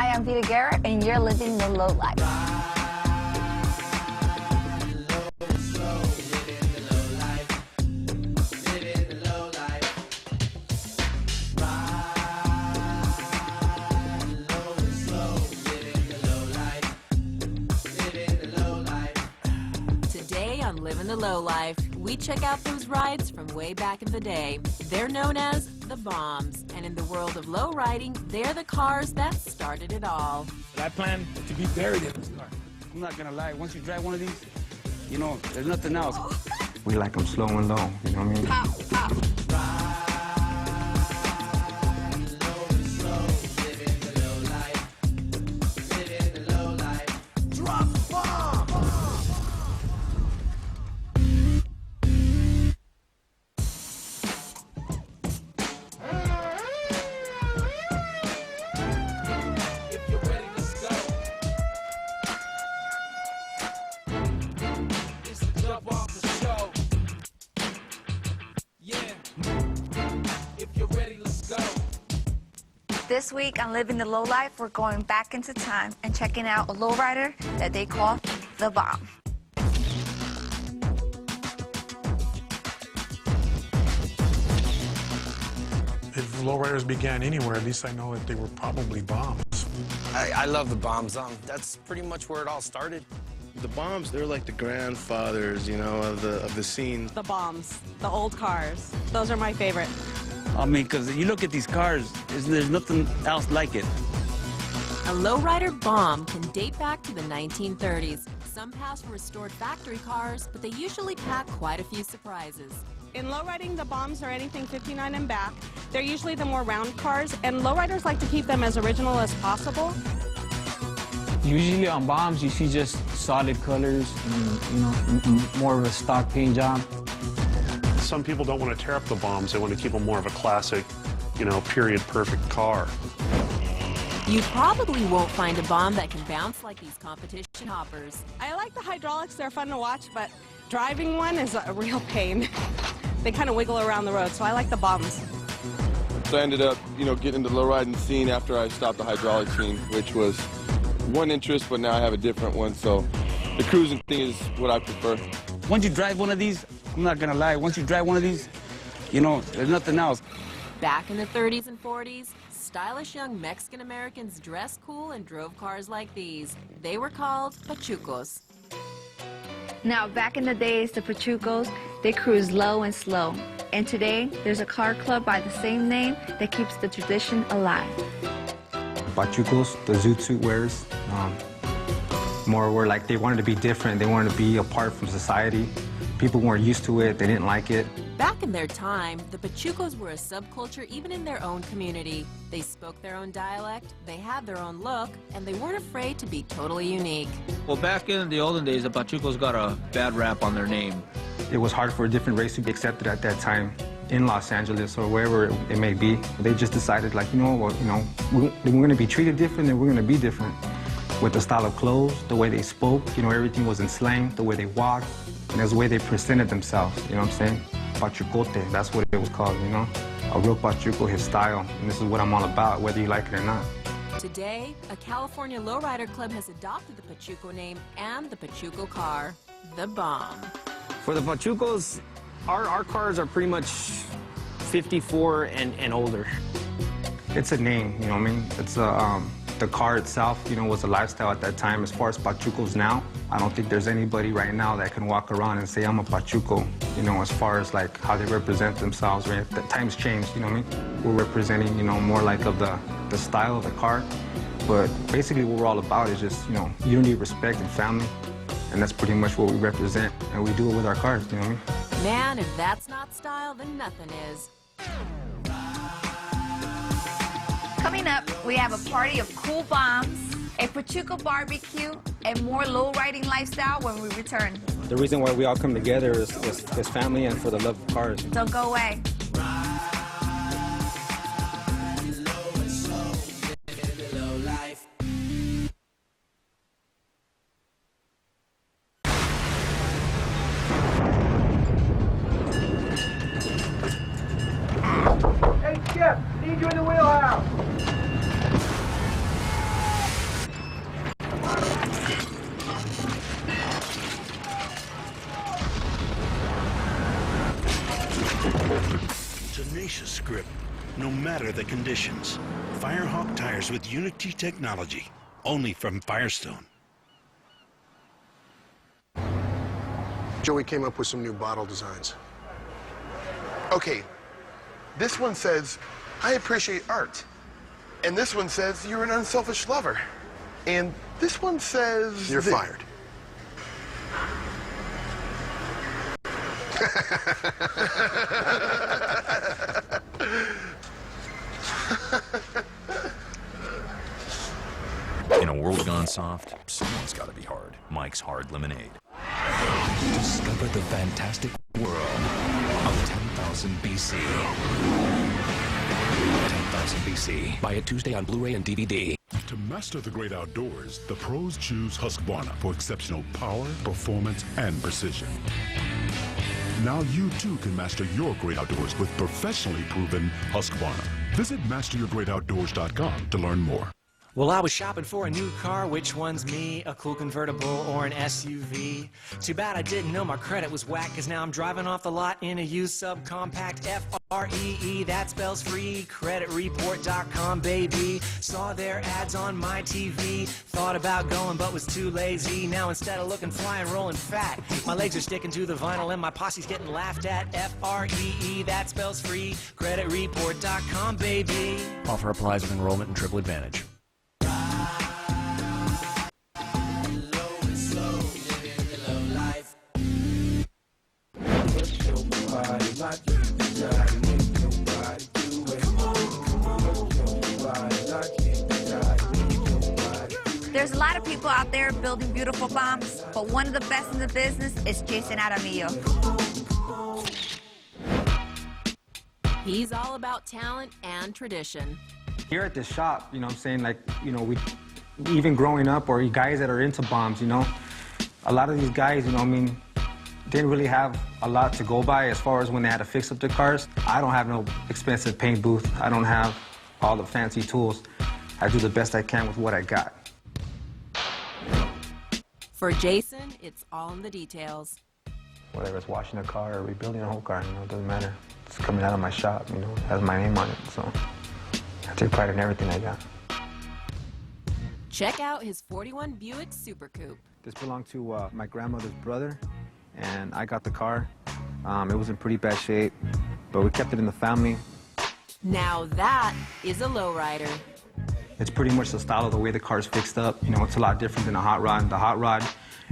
Hi, I'm Vita Guerra, and you're living the low life. Today on Livin' the Low Life, we check out those rides from way back in the day. They're known as the bombs, and in the world of low riding, they're the cars that started it all. I plan to be buried in this car. I'm not gonna lie, once you drive one of these, you know, there's nothing else. We like them slow and low, you know what I mean? Pow, pow. This week on Living the Low Life, we're going back into time and checking out a lowrider that they call the Bomb. If lowriders began anywhere, at least I know that they were probably bombs. I love the bombs. That's pretty much where it all started. The bombs, they're like the grandfathers, you know, of the scene. The bombs, the old cars. Those are my favorite. I mean, because you look at these cars, there's nothing else like it. A lowrider bomb can date back to the 1930s. Some pass for restored factory cars, but they usually pack quite a few surprises. In lowriding, the bombs are anything 59 and back. They're usually the more round cars, and lowriders like to keep them as original as possible. Usually on bombs, you see just solid colors and, you know, more of a stock paint job. Some people don't want to tear up the bombs. They want to keep them more of a classic, you know, period perfect car. You probably won't find a bomb that can bounce like these competition hoppers. I like the hydraulics. They're fun to watch, but driving one is a real pain. They kind of wiggle around the road, so I like the bombs. So I ended up, you know, getting into the lowriding scene after I stopped the hydraulic scene, which was one interest, but now I have a different one, so the cruising thing is what I prefer. Once you drive one of these, I'm not gonna lie, once you drive one of these, you know, there's nothing else. Back in the 30s and 40s, stylish young Mexican Americans dressed cool and drove cars like these. They were called pachucos. Now, back in the days, the Pachucos, they cruise low and slow. And today, there's a car club by the same name that keeps the tradition alive. Pachucos, the zoot suit wearers, more were like they wanted to be different. They wanted to be apart from society. People weren't used to it. They didn't like it. Back in their time, the Pachucos were a subculture even in their own community. They spoke their own dialect, they had their own look, and they weren't afraid to be totally unique. Well, back in the olden days, the Pachucos got a bad rap on their name. It was hard for a different race to be accepted at that time in Los Angeles or wherever it may be. They just decided, like, you know, well, you know, we're going to be treated different and we're going to be different. With the style of clothes, the way they spoke, you know, everything was in slang, the way they walked, and that's the way they presented themselves, you know what I'm saying? Pachucote, that's what it was called, you know? A real Pachuco, his style, and this is what I'm all about, whether you like it or not. Today, a California lowrider club has adopted the Pachuco name and the Pachuco car, the Bomb. For the Pachucos, our cars are pretty much 54 and older. It's a name, you know what I mean? It's a, the car itself, you know, was a lifestyle at that time. As far as Pachucos now, I don't think there's anybody right now that can walk around and say, I'm a Pachuco, you know, as far as like how they represent themselves, right? The times changed, you know what I mean? We're representing, you know, more like of the style of the car. But basically what we're all about is just, you know, unity, respect, and family. And that's pretty much what we represent, and we do it with our cars, you know what I mean? Man, if that's not style, then nothing is. Coming up, we have a party of cool bombs, a Pachuco barbecue, and more low-riding lifestyle when we return. The reason why we all come together is family and for the love of cars. Don't go away. Hey, Skip, need you in the wheelhouse. tenacious grip, no matter the conditions. Firehawk tires with Unity technology, only from Firestone. Joey came up with some new bottle designs. Okay, this one says, I appreciate art. And this one says, you're an unselfish lover. And this one says... You're fired. In a world gone soft, someone's got to be hard. Mike's Hard Lemonade. Discover the fantastic world of 10,000 BC. 10,000 BC. Buy it Tuesday on Blu-ray and DVD. To master the great outdoors, the pros choose Husqvarna for exceptional power, performance, and precision. Now you too can master your great outdoors with professionally proven Husqvarna. Visit masteryourgreatoutdoors.com to learn more. Well, I was shopping for a new car. Which one's me? A cool convertible or an SUV? Too bad I didn't know my credit was whack, cause now I'm driving off the lot in a used subcompact. F-R-E-E, that spells free. Creditreport.com, baby. Saw their ads on my TV. Thought about going but was too lazy. Now instead of looking fly and rolling fat, my legs are sticking to the vinyl and my posse's getting laughed at. F-R-E-E, that spells free. Creditreport.com, baby. Offer applies with enrollment and triple advantage. There's a lot of people out there building beautiful bombs, but one of the best in the business is Jason Aramillo. He's all about talent and tradition. Here at the shop, you know what I'm saying, like, you know, we, even growing up, or guys that are into bombs, you know, a lot of these guys, you know what I mean, didn't really have a lot to go by as far as when they had to fix up their cars. I don't have no expensive paint booth. I don't have all the fancy tools. I do the best I can with what I got. For Jason, it's all in the details. Whether it's washing a car or rebuilding a whole car, you know, it doesn't matter. It's coming out of my shop, you know, it has my name on it, so I take pride in everything I got. Check out his 41 Buick Super Coupe. This belonged to my grandmother's brother, and I got the car. It was in pretty bad shape, but we kept it in the family. Now that is a lowrider. It's pretty much the style of the way the car's fixed up. You know, it's a lot different than a hot rod. The hot rod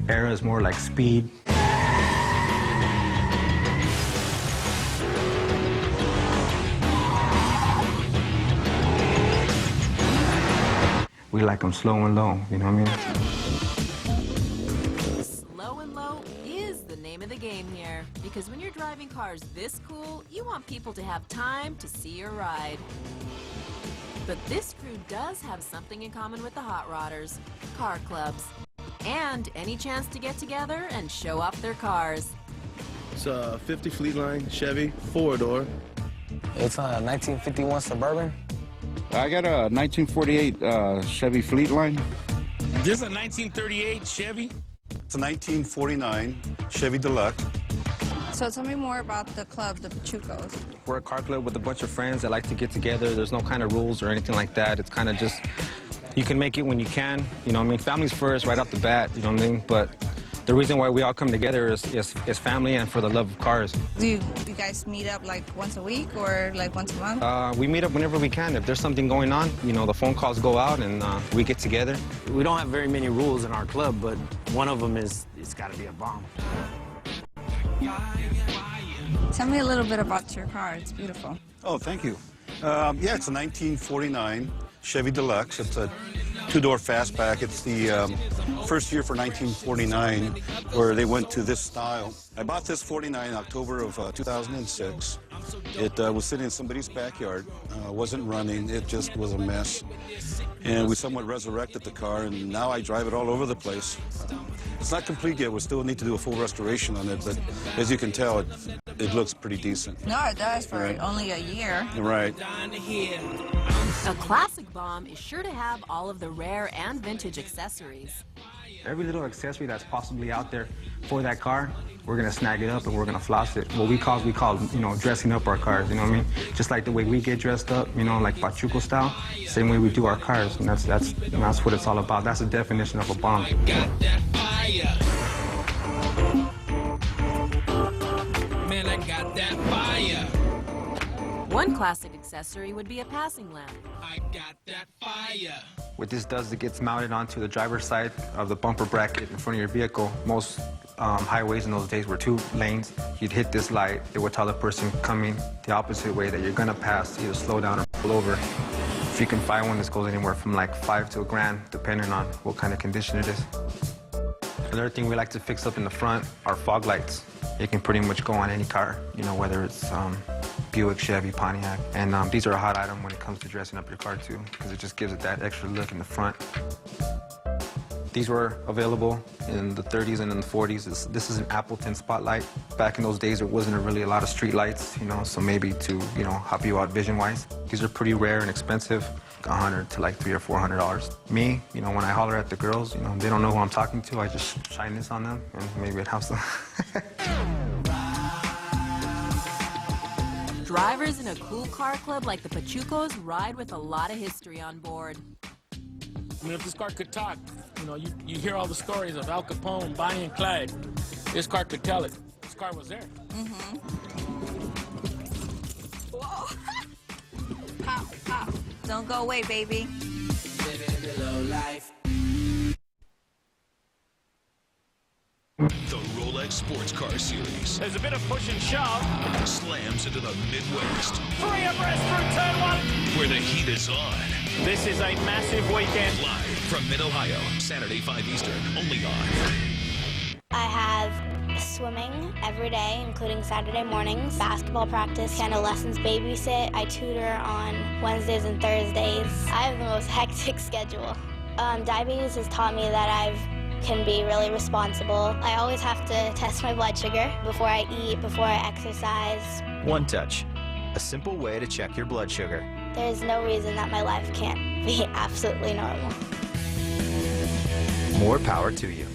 era is more like speed. We like them slow and low, you know what I mean? Slow and low is the name of the game here, because when you're driving cars this cool, you want people to have time to see your ride. But this crew does have something in common with the hot rodders, car clubs, and any chance to get together and show off their cars. It's a 50 Fleetline Chevy, 4-door. It's a 1951 Suburban. I got a 1948 Chevy Fleetline. This is a 1938 Chevy. It's a 1949 Chevy Deluxe. So tell me more about the club, the Pachucos. We're a car club with a bunch of friends that like to get together. There's no kind of rules or anything like that. It's kind of just, you can make it when you can. You know what I mean? Family's first right off the bat, you know what I mean? But the reason why we all come together is family and for the love of cars. Do you guys meet up like once a week or like once a month? We meet up whenever we can. If there's something going on, you know, the phone calls go out and we get together. We don't have very many rules in our club, but one of them is it's got to be a bomb. Tell me a little bit about your car. It's beautiful. Oh, thank you. Yeah, it's a 1949 Chevy Deluxe. It's a two-door fastback. It's the first year for 1949 where they went to this style. I bought this 49 in October of 2006. It was sitting in somebody's backyard. Wasn't running. It just was a mess. And we somewhat resurrected the car, and now I drive it all over the place. It's not complete yet. We still need to do a full restoration on it, but as you can tell, it looks pretty decent. No, it does for only a year. Right. A classic bomb is sure to have all of the rare and vintage accessories. Every little accessory that's possibly out there for that car, we're gonna snag it up and we're gonna floss it. What we call, you know, dressing up our cars, you know what I mean? Just like the way we get dressed up, you know, like Pachuco style, same way we do our cars, and that's what it's all about. That's the definition of a bomb. Man, I got that fire. One classic accessory would be a passing lamp. I got that fire. What this does, it gets mounted onto the driver's side of the bumper bracket in front of your vehicle. Most highways in those days were 2 lanes. You'd hit this light, it would tell the person coming the opposite way that you're gonna pass, either slow down or pull over. If you can find one, this goes anywhere from like $5 to $1,000, depending on what kind of condition it is. Another thing we like to fix up in the front are fog lights. It can pretty much go on any car, you know, whether it's Buick, Chevy, Pontiac. And these are a hot item when it comes to dressing up your car too, because it just gives it that extra look in the front. These were available in the 30s and in the 40s. This is an Appleton spotlight. Back in those days, there wasn't really a lot of street lights, you know, so maybe to, you know, help you out vision-wise. These are pretty rare and expensive, $100 to like $300 or $400. Me, you know, when I holler at the girls, you know, they don't know who I'm talking to. I just shine this on them, and maybe it helps them. Drivers in a cool car club like the Pachucos ride with a lot of history on board. I mean, if this car could talk, you know, you hear all the stories of Al Capone, Bonnie and Clyde. This car could tell it. This car was there. Mm-hmm. Whoa. Pop, pop. Don't go away, baby. Living the low life. The Rolex Sports Car Series. There's a bit of push and shove. Slams into the Midwest. 3 abreast through turn 1. Where the heat is on. This is a massive weekend. Live from Mid-Ohio, Saturday 5 Eastern, only on. I have swimming every day, including Saturday mornings, basketball practice, piano lessons, babysit. I tutor on Wednesdays and Thursdays. I have the most hectic schedule. Diabetes has taught me that I can be really responsible. I always have to test my blood sugar before I eat, before I exercise. One Touch, a simple way to check your blood sugar. There's no reason that my life can't be absolutely normal. More power to you.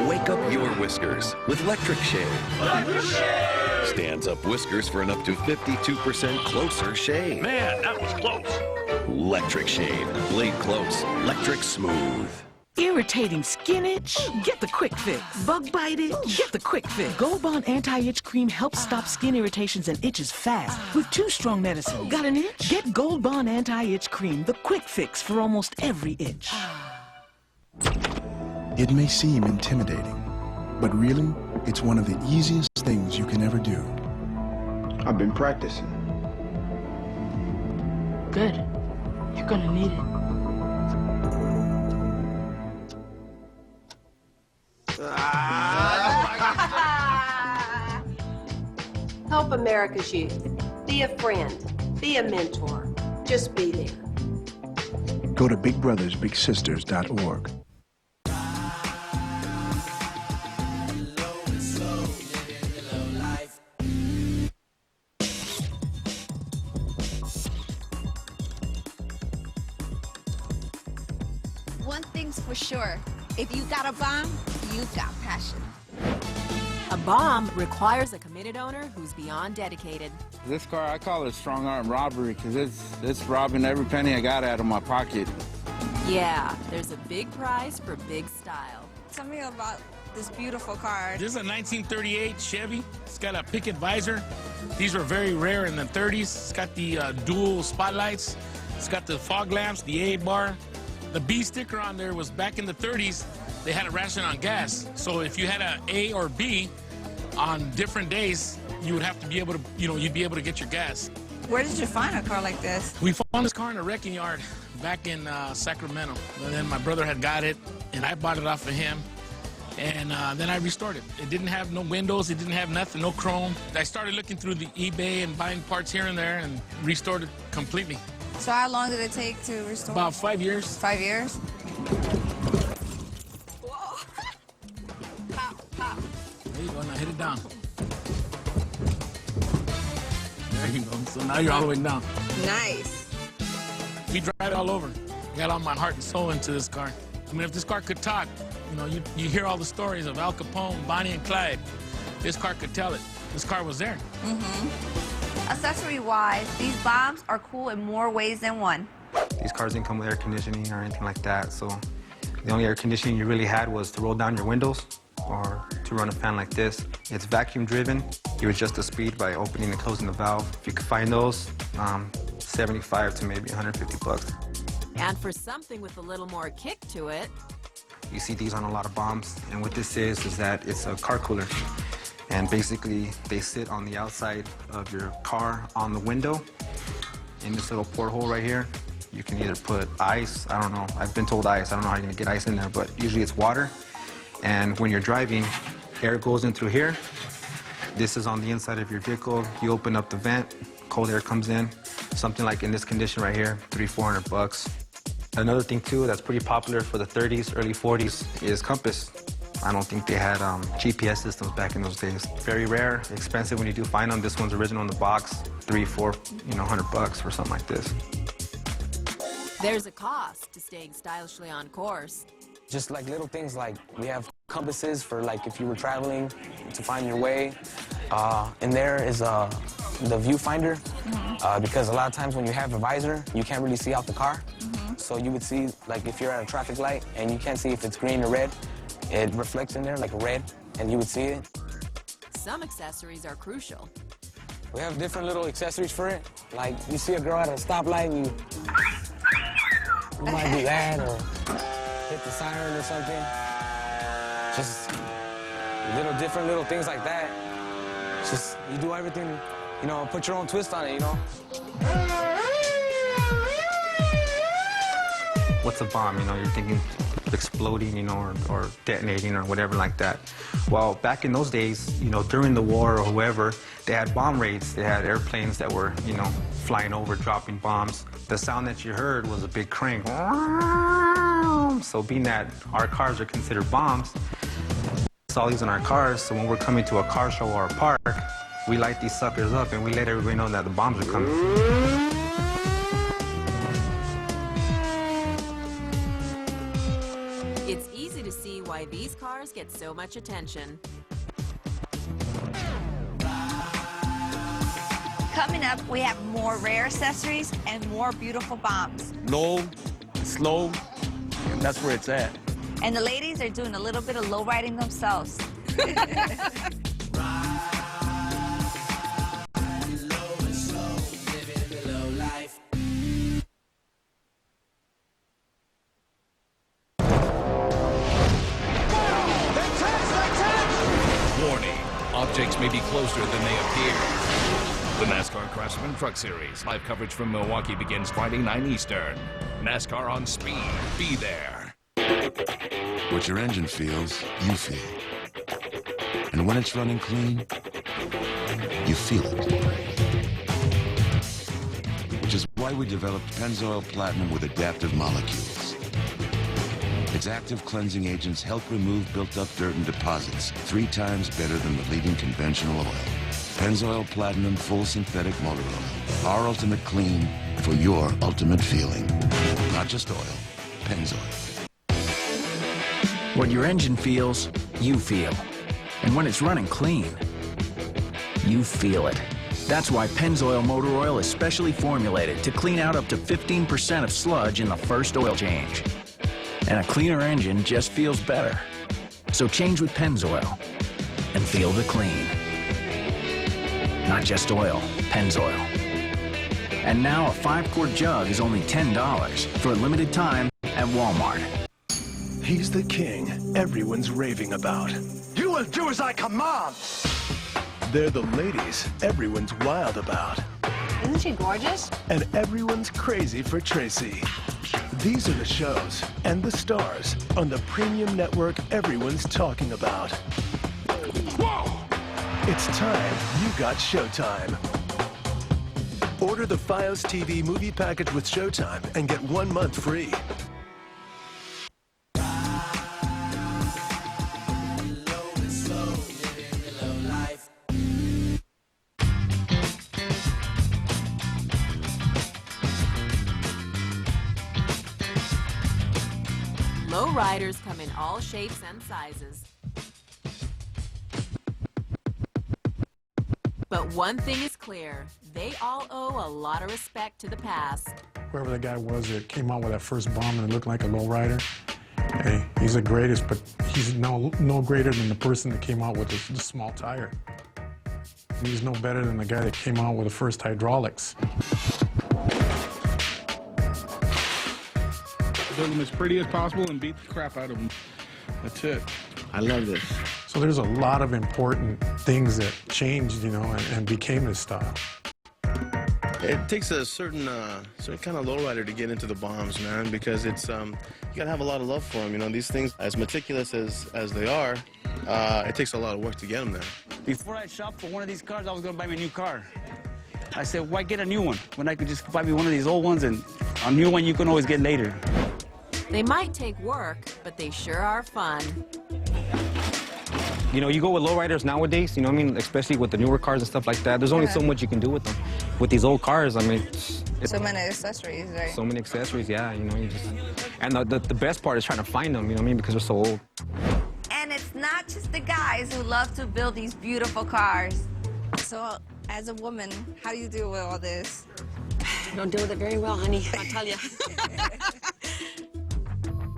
Wake up your whiskers with Electric Shave. Electric Shave! Stands up whiskers for an up to 52% closer shave. Man, that was close. Electric Shave. Blade close. Electric smooth. Irritating skin itch? Get the quick fix. Bug bite itch? Get the quick fix. Gold Bond Anti-Itch Cream helps stop skin irritations and itches fast with 2 strong medicines. Got an itch? Get Gold Bond Anti-Itch Cream, the quick fix for almost every itch. It may seem intimidating, but really, it's one of the easiest things you can ever do. I've been practicing. Good. You're gonna need it. Help America's youth. Be a friend. Be a mentor. Just be there. Go to bigbrothersbigsisters.org. One thing's for sure, if you got a bomb, you've got passion. A bomb requires a committed owner who's beyond dedicated. This car, I call it strong arm robbery because it's robbing every penny I got out of my pocket. Yeah, there's a big prize for big style. Tell me about this beautiful car. This is a 1938 Chevy. It's got a picket visor. These were very rare in the 30s. It's got the dual spotlights. It's got the fog lamps, the A bar. The B sticker on there was back in the 30s. They had a ration on gas. So if you had an A or B on different days, you would have to be able to, you'd be able to get your gas. Where did you find a car like this? We found this car in a wrecking yard back in Sacramento. And then my brother had got it, and I bought it off of him. And then I restored it. It didn't have no windows, it didn't have nothing, no chrome. I started looking through the eBay and buying parts here and there and restored it completely. So how long did it take to restore? About 5 years. 5 years? There you go, now hit it down. There you go, so now you're all the way down. Nice. We drive it all over. I got all my heart and soul into this car. I mean, if this car could talk, you know, you hear all the stories of Al Capone, Bonnie and Clyde. This car could tell it. This car was there. Accessory-wise, these bombs are cool in more ways than one. These cars didn't come with air conditioning or anything like that, so the only air conditioning you really had was to roll down your windows or to run a fan like this. It's vacuum driven. You adjust the speed by opening and closing the valve. If you could find those, 75 to maybe 150 bucks. And for something with a little more kick to it, You see these on a lot of bombs, and what this is that it's a car cooler. And basically, they sit on the outside of your car on the window. In this little porthole right here, you can either put ice, I don't know, I've been told ice, I don't know how you're gonna get ice in there, but usually it's water. And when you're driving, air goes in through here. This is on the inside of your vehicle. You open up the vent, cold air comes in. Something like in this condition right here, $300-400 bucks. Another thing too that's pretty popular for the 30s, early 40s is compass. I don't think they had GPS systems back in those days. Very rare, expensive when you do find them. This one's original in the box, $300-400 bucks for something like this. there's a cost to staying stylishly on course. Just like little things like we have compasses for like if you were traveling to find your way. And there is the viewfinder because a lot of times when you have a visor, you can't really see out the car. So you would see like if you're at a traffic light and you can't see if it's green or red, it reflects in there like a red and you would see it. Some accessories are crucial. We have different little accessories for it. Like you see a girl at a stoplight and you might do that or hit the siren or something. Just different little things like that. Just, you do everything, you know, put your own twist on it, you know? What's a bomb? You know, you're thinking exploding, you know, or detonating or whatever like that. Well, back in those days, you know, during the war or whoever, they had bomb raids. They had airplanes that were, you know, flying over, dropping bombs. The sound that you heard was a big crank. So being that our cars are considered bombs, all these in our cars, so when we're coming to a car show or a park, we light these suckers up and we let everybody know that the bombs are coming. It's easy to see why these cars get so much attention. Coming up, we have more rare accessories and more beautiful bombs. Low, slow, and that's where it's at. And the ladies are doing a little bit of low riding themselves. Warning, objects may be closer than they appear. The NASCAR Craftsman Truck Series. Live coverage from Milwaukee begins Friday, 9 Eastern. NASCAR on speed. Be there. What your engine feels, you feel. And when it's running clean, you feel it. Which is why we developed Pennzoil Platinum with adaptive molecules. Its active cleansing agents help remove built-up dirt and deposits 3 times better than the leading conventional oil. Pennzoil Platinum Full Synthetic Motor Oil. Our ultimate clean for your ultimate feeling. Not just oil, Pennzoil. What your engine feels, you feel. And when it's running clean, you feel it. That's why Pennzoil Motor Oil is specially formulated to clean out up to 15% of sludge in the first oil change. And a cleaner engine just feels better. So change with Pennzoil and feel the clean. Not just oil, Pennzoil. And now a 5-quart jug is only $10 for a limited time at Walmart. He's the king everyone's raving about. You will do as I command! They're the ladies everyone's wild about. Isn't she gorgeous? And everyone's crazy for Tracy. These are the shows and the stars on the premium network everyone's talking about. Whoa! It's time you got Showtime. Order the Fios TV movie package with Showtime and get 1 month free. Lowriders come in all shapes and sizes. But one thing is clear, they all owe a lot of respect to the past. Whoever the guy was that came out with that first bomb and it looked like a lowrider, hey, he's the greatest, but he's no greater than the person that came out with the small tire. He's no better than the guy that came out with the first hydraulics. Build them as pretty as possible and beat the crap out of them. That's it. I love this. So there's a lot of important things that changed, you know, and became this style. It takes a certain kind of lowrider to get into the bombs, man, because it's you gotta have a lot of love for them. You know, these things, as meticulous as they are, it takes a lot of work to get them there. Before I shopped for one of these cars, I was gonna buy me a new car. I said, why get a new one when I could just buy me one of these old ones, and a new one you can always get later. They might take work, but they sure are fun. You know, you go with lowriders nowadays, you know what I mean? Especially with the newer cars and stuff like that. There's only so much you can do with them. With these old cars, I mean, it's so many accessories, right? So many accessories, yeah, you know, you just... And the best part is trying to find them, you know what I mean? Because they're so old. And it's not just the guys who love to build these beautiful cars. So, as a woman, how do you deal with all this? I don't deal with it very well, honey, I'll tell you.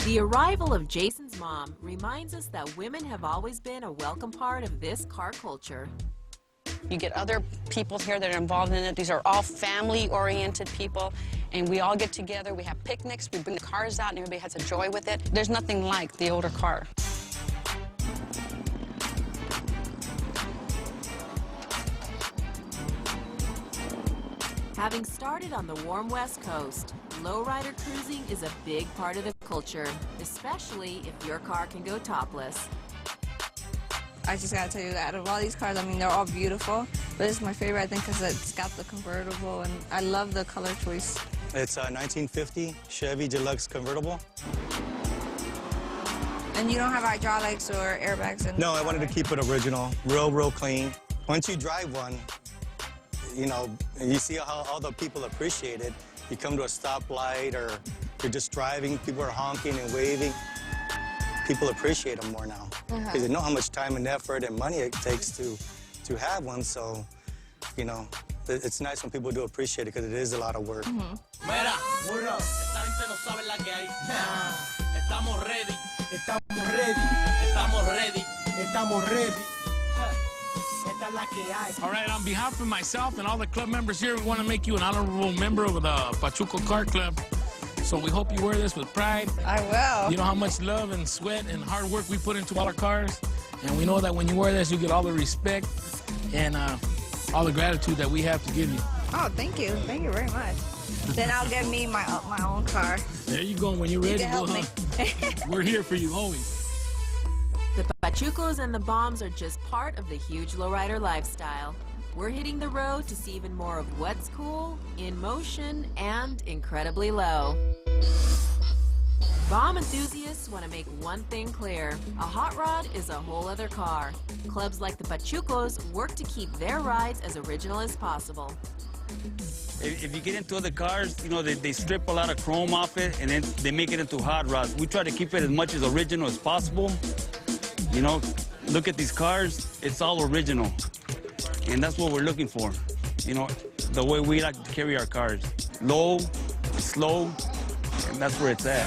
The arrival of Jason's mom reminds us that women have always been a welcome part of this car culture. You get other people here that are involved in it. These are all family-oriented people, and we all get together. We have picnics. We bring the cars out, and everybody has a joy with it. There's nothing like the older car. Having started on the warm West Coast, lowrider cruising is a big part of the culture, especially if your car can go topless. I just gotta tell you that out of all these cars, I mean, they're all beautiful, but this is my favorite, I think, because it's got the convertible, and I love the color choice. It's a 1950 Chevy Deluxe convertible. And you don't have hydraulics or airbags in No, I wanted to keep it original, real clean. Once you drive one, you know, you see how all the people appreciate it. You come to a stoplight or you're just driving, people are honking and waving. People appreciate them more now because they know how much time and effort and money it takes to have one. So, you know, it's nice when people do appreciate it because it is a lot of work. Mira, burro, esta gente no sabe la que hay. Estamos ready. Estamos ready. Estamos ready. Estamos ready. All right, on behalf of myself and all the club members here, we want to make you an honorable member of the Pachuco Car Club. So we hope you wear this with pride. I will. You know how much love and sweat and hard work we put into all our cars. And we know that when you wear this, you get all the respect and all the gratitude that we have to give you. Oh, thank you. Thank you very much. Then I'll get me my own car. There you go. When you're ready, you can help me. We're here for you always. The Pachucos and the Bombs are just part of the huge lowrider lifestyle. We're hitting the road to see even more of what's cool, in motion, and incredibly low. Bomb enthusiasts want to make one thing clear. A hot rod is a whole other car. Clubs like the Pachucos work to keep their rides as original as possible. If you get into other cars, you know, they strip a lot of chrome off it and then they make it into hot rods. We try to keep it as much as original as possible. You know, look at these cars, it's all original. And that's what we're looking for. You know, the way we like to carry our cars. Low, slow, and that's where it's at.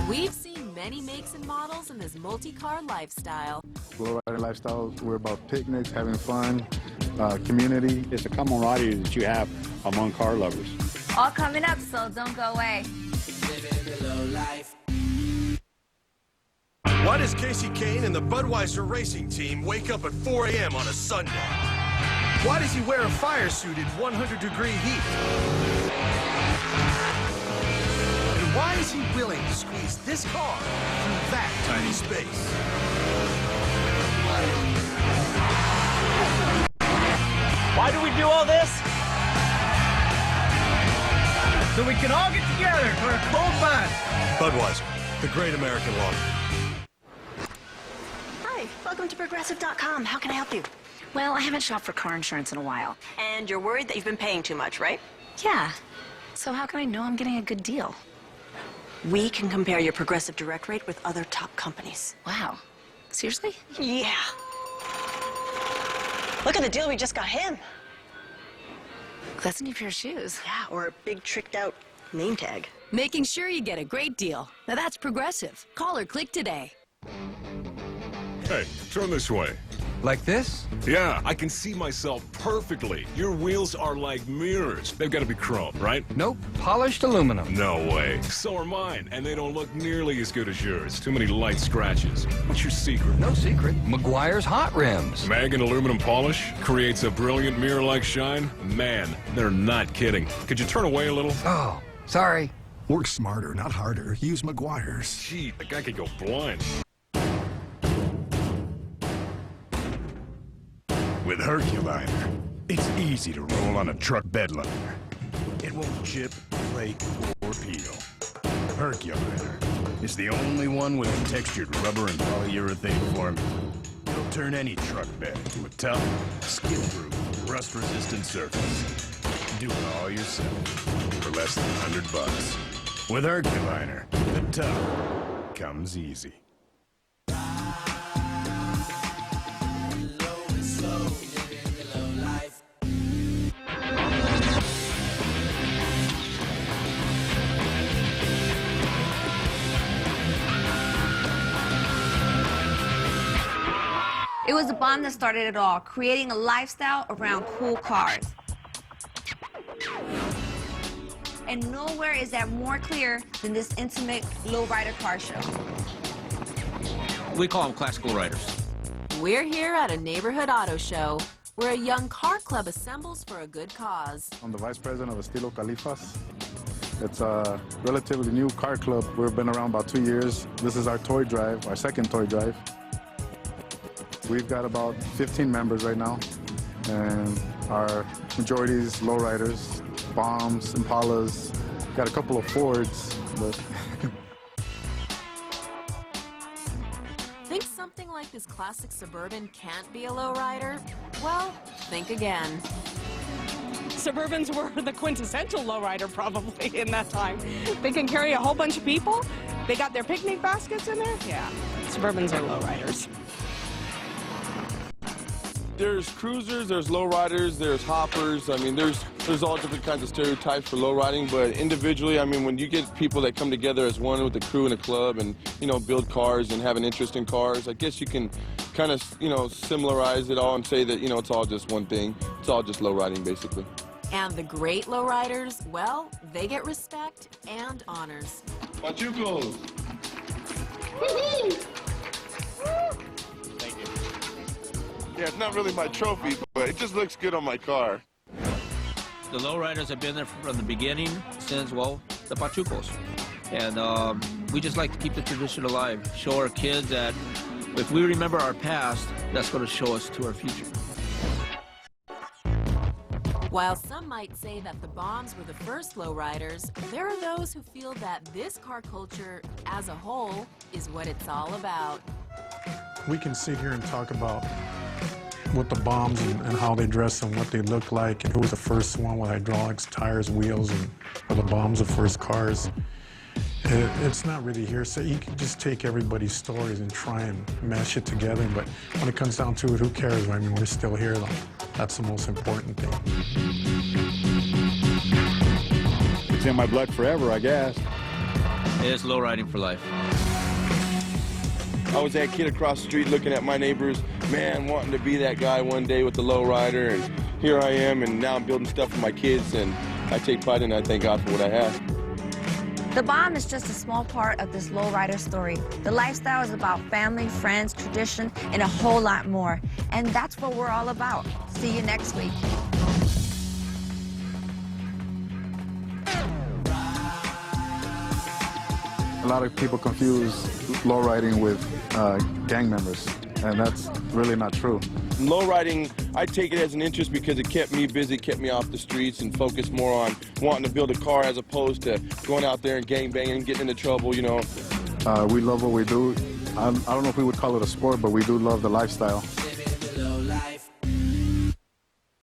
We've seen many makes and models in this multi-car lifestyle. Lowrider lifestyle, we're about picnics, having fun, community. It's a camaraderie that you have among car lovers. All coming up, so don't go away. Why does Casey Kane and the Budweiser racing team wake up at 4 a.m. on a Sunday? Why does he wear a fire suit in 100-degree heat? And why is he willing to squeeze this car through that tiny space? Why do we do all this? So we can all get together for a cold fun. Budweiser, the great American lager. Hi, welcome to Progressive.com. How can I help you? Well, I haven't shopped for car insurance in a while. And you're worried that you've been paying too much, right? Yeah. So how can I know I'm getting a good deal? We can compare your progressive direct rate with other top companies. Wow. Seriously? Yeah. Look at the deal we just got him. That's a new pair of shoes. Yeah, or a big tricked out name tag. Making sure you get a great deal. Now that's Progressive. Call or click today. Hey, turn this way. Like this? Yeah, I can see myself perfectly. Your wheels are like mirrors. They've got to be chrome, right? Nope, polished aluminum. No way. So are mine, and they don't look nearly as good as yours. Too many light scratches. What's your secret? No secret. Meguiar's Hot Rims. Mag and aluminum polish creates a brilliant mirror-like shine? Man, they're not kidding. Could you turn away a little? Oh, sorry. Work smarter, not harder. Use Meguiar's. Gee, the guy could go blind. With Herculiner, it's easy to roll on a truck bed liner. It won't chip, flake, or peel. Herculiner is the only one with a textured rubber and polyurethane formula. It'll turn any truck bed into a tough, skid-proof, rust-resistant surface. Do it all yourself for less than $100. With Herculiner, the tough comes easy. It was the bomb that started it all, creating a lifestyle around cool cars. And nowhere is that more clear than this intimate lowrider car show. We call them classical riders. We're here at a neighborhood auto show where a young car club assembles for a good cause. I'm the vice president of Estilo Califas. It's a relatively new car club. We've been around about 2 years. This is our toy drive, our second toy drive. We've got about 15 members right now, and our majority is lowriders, bombs, Impalas. Got a couple of Fords, but Think something like this classic Suburban can't be a lowrider? Well, think again. Suburbans were the quintessential lowrider probably in that time. They can carry a whole bunch of people. They got their picnic baskets in there. Yeah, Suburbans are lowriders. There's cruisers, there's lowriders, there's hoppers. I mean, there's all different kinds of stereotypes for lowriding, but individually, I mean, when you get people that come together as one with the crew in a club and, you know, build cars and have an interest in cars, I guess you can kind of, you know, similarize it all and say that, you know, it's all just one thing. It's all just lowriding, basically. And the great lowriders, well, they get respect and honors. Pachucos! Thank you. Yeah, it's not really my trophy, but it just looks good on my car. The lowriders have been there from the beginning since, well, the Pachucos. And we just like to keep the tradition alive, show our kids that if we remember our past, that's going to show us to our future. While some might say that the Bombs were the first lowriders, there are those who feel that this car culture as a whole is what it's all about. We can sit here and talk about what the Bombs and how they dress and what they look like and who was the first one with hydraulics, tires, wheels, and were the Bombs the first cars. It's not really here, so you can just take everybody's stories and try and mash it together, but when it comes down to it, who cares? I mean, we're still here, though. That's the most important thing. It's in my blood forever, I guess. It's lowriding for life. I was that kid across the street looking at my neighbors, man, wanting to be that guy one day with the lowrider, and here I am, and now I'm building stuff for my kids, and I take pride in it, and I thank God for what I have. The Bomb is just a small part of this lowrider story. The lifestyle is about family, friends, tradition, and a whole lot more. And that's what we're all about. See you next week. a lot of people confuse lowriding with gang members, and that's really not true. Lowriding, I take it as an interest because it kept me busy, kept me off the streets and focused more on wanting to build a car as opposed to going out there and gangbanging and getting into trouble, you know. We love what we do. I don't know if we would call it a sport, but we do love the lifestyle.